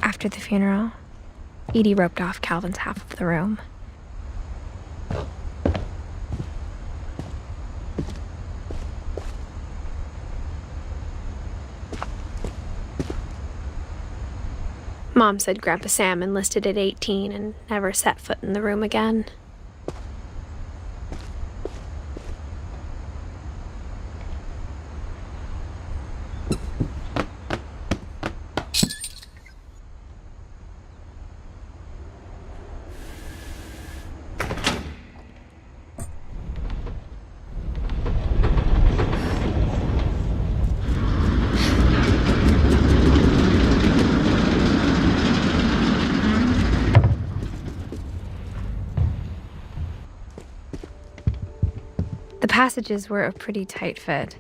After the funeral, Edie roped off Calvin's half of the room. Mom said Grandpa Sam enlisted at 18 and never set foot in the room again. The passages were a pretty tight fit.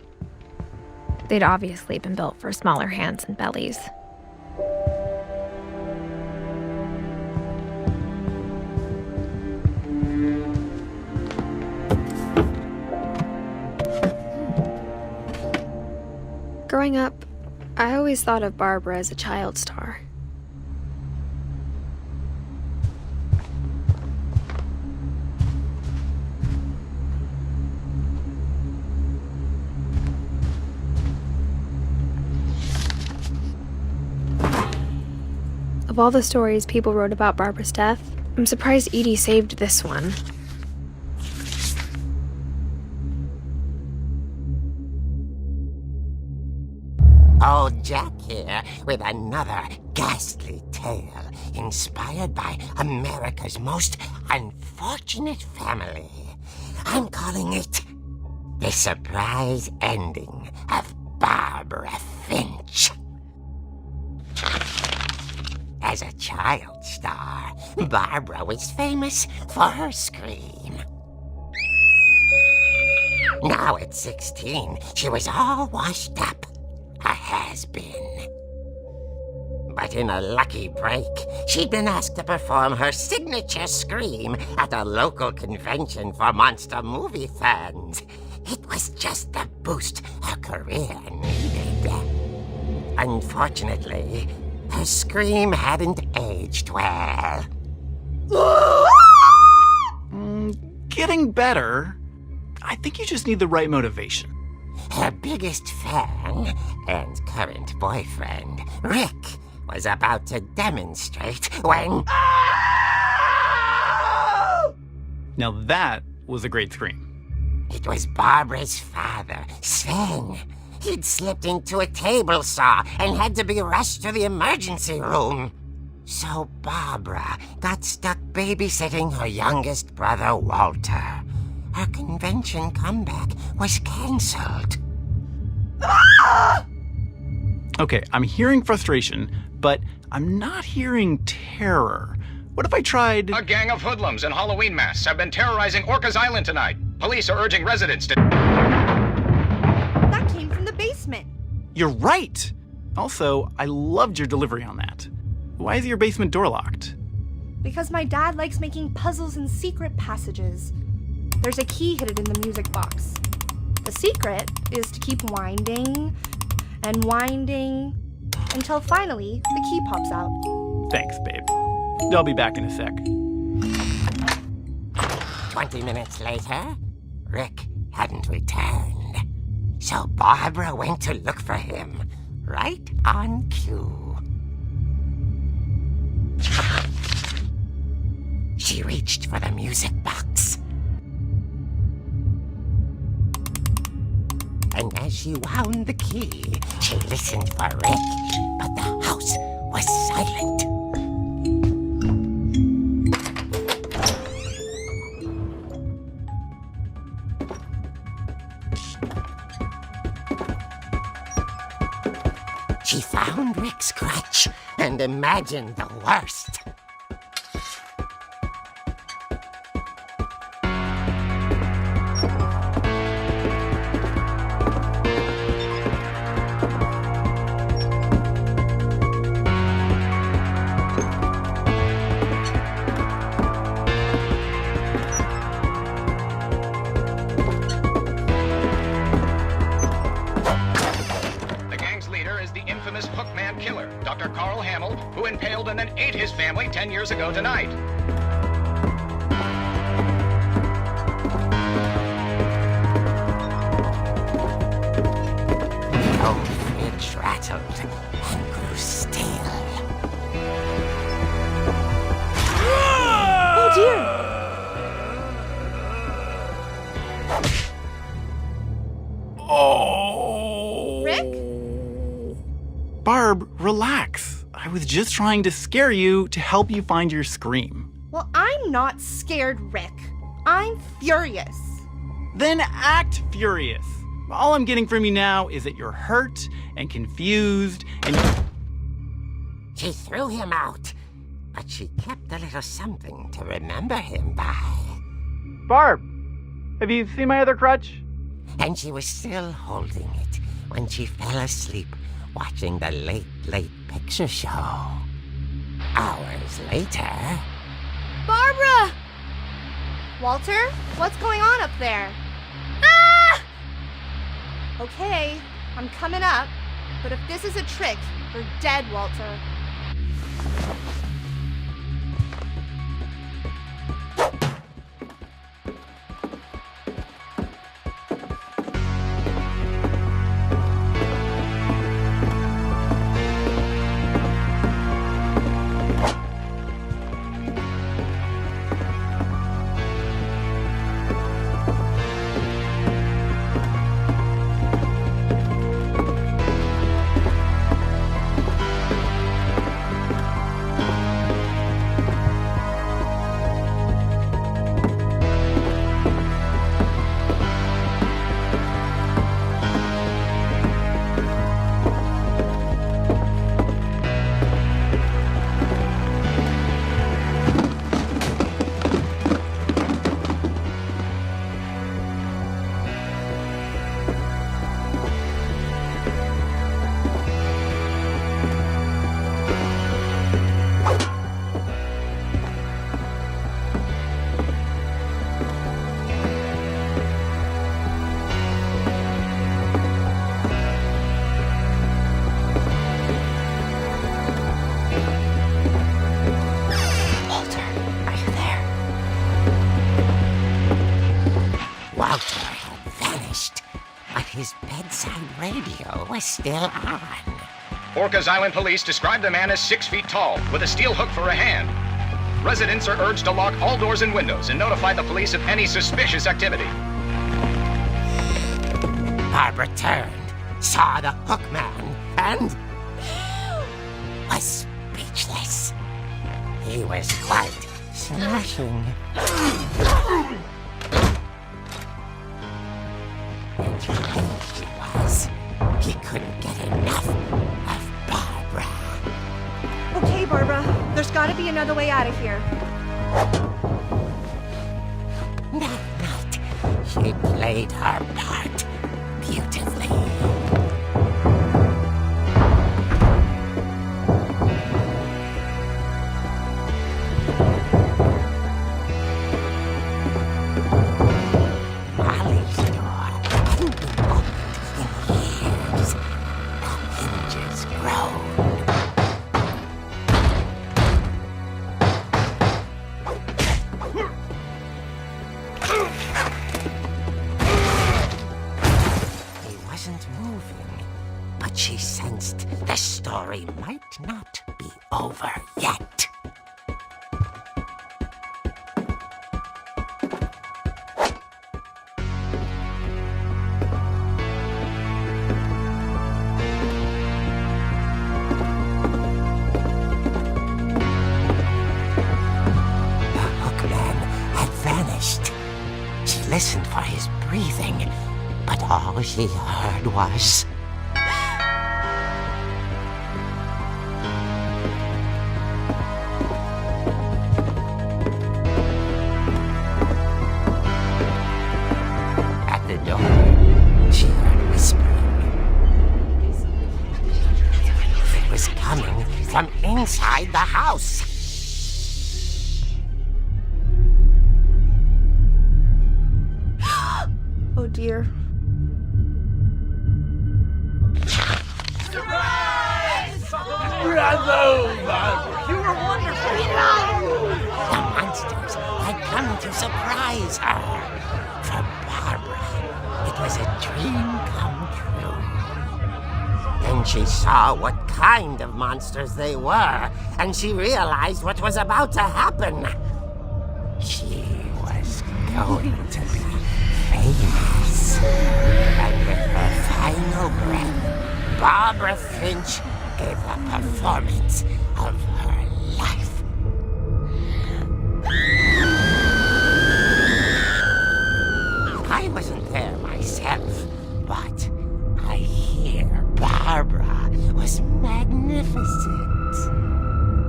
They'd obviously been built for smaller hands and bellies. Growing up, I always thought of Barbara as a child star. Of all the stories people wrote about Barbara's death, I'm surprised Edie saved this one. Old Jack here with another ghastly tale inspired by America's most unfortunate family. I'm calling it The Surprise Ending of Barbara Finch. As a child star, Barbara was famous for her scream. Now at 16, she was all washed up, a has-been. But in a lucky break, she'd been asked to perform her signature scream at a local convention for monster movie fans. It was just the boost her career needed. Unfortunately, her scream hadn't aged well. Getting better. I think you just need the right motivation. Her biggest fan and current boyfriend, Rick, was about to demonstrate when... Now that was a great scream. It was Barbara's father, Sven. He'd slipped into a table saw and had to be rushed to the emergency room. So Barbara got stuck babysitting her youngest brother, Walter. Her convention comeback was cancelled. Okay, I'm hearing frustration, but I'm not hearing terror. What if I tried... A gang of hoodlums in Halloween masks have been terrorizing Orcas Island tonight. Police are urging residents to... That came from the basement. You're right! Also, I loved your delivery on that. Why is your basement door locked? Because my dad likes making puzzles and secret passages. There's a key hidden in the music box. The secret is to keep winding and winding until finally the key pops out. Thanks, babe. I'll be back in a sec. 20 minutes later, Rick hadn't returned. So Barbara went to look for him, right on cue. She reached for the music box. And as she wound the key, she listened for Rick, but the house was silent. She found Rick's crutch and imagined the worst. Dr. Carl Hamill, who impaled and then ate his family 10 years ago tonight. Old Finch rattled and grew still. Oh dear! Oh. Rick? Barb, relax. I was just trying to scare you to help you find your scream. Well, I'm not scared, Rick. I'm furious. Then act furious. All I'm getting from you now is that you're hurt and confused and... She threw him out, but she kept a little something to remember him by. Barb, have you seen my other crutch? And she was still holding it when she fell asleep watching the Late Late Picture Show. Hours later... Barbara! Walter, what's going on up there? Ah! Okay, I'm coming up, but if this is a trick, you're dead, Walter. Walter had vanished, but his bedside radio was still on. Orcas Island police describe the man as 6 feet tall, with a steel hook for a hand. Residents are urged to lock all doors and windows and notify the police of any suspicious activity. Barbara turned, saw the hook man, and was speechless. He was quite smashing. And relieved he was. He couldn't get enough of Barbara. Okay, Barbara, there's gotta be another way out of here. That night, she played her part beautifully. Molly's door hadn't been opened in years. The hinges groaned. He wasn't moving, but she sensed the story might not be over yet. The hookman had vanished. She listened for his breathing, but all she heard was... At the door, she heard whispering. It was coming from inside the house. Oh dear. Surprise! The monsters had come to surprise her. For Barbara, it was a dream come true. Then she saw what kind of monsters they were, and she realized what was about to happen. She was going to be famous. And with her final breath, Barbara Finch gave the performance of her life. I wasn't there myself, but I hear Barbara was magnificent.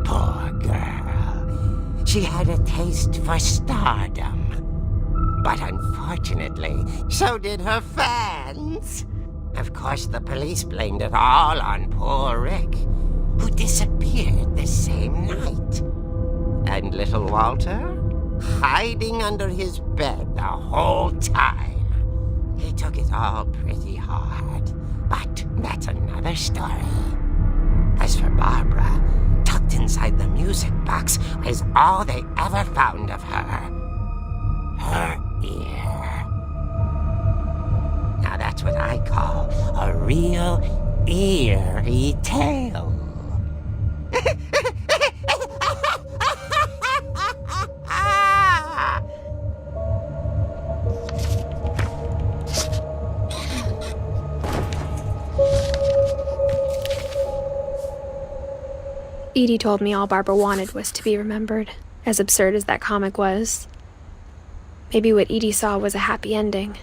Poor girl. She had a taste for stardom. But unfortunately, so did her fans. Of course, the police blamed it all on poor Rick, who disappeared the same night. And little Walter? Hiding under his bed the whole time. He took it all pretty hard, but that's another story. As for Barbara, tucked inside the music box was all they ever found of her. Her ear. Now that's what I call a real eerie tale. Edie told me all Barbara wanted was to be remembered, as absurd as that comic was. Maybe what Edie saw was a happy ending.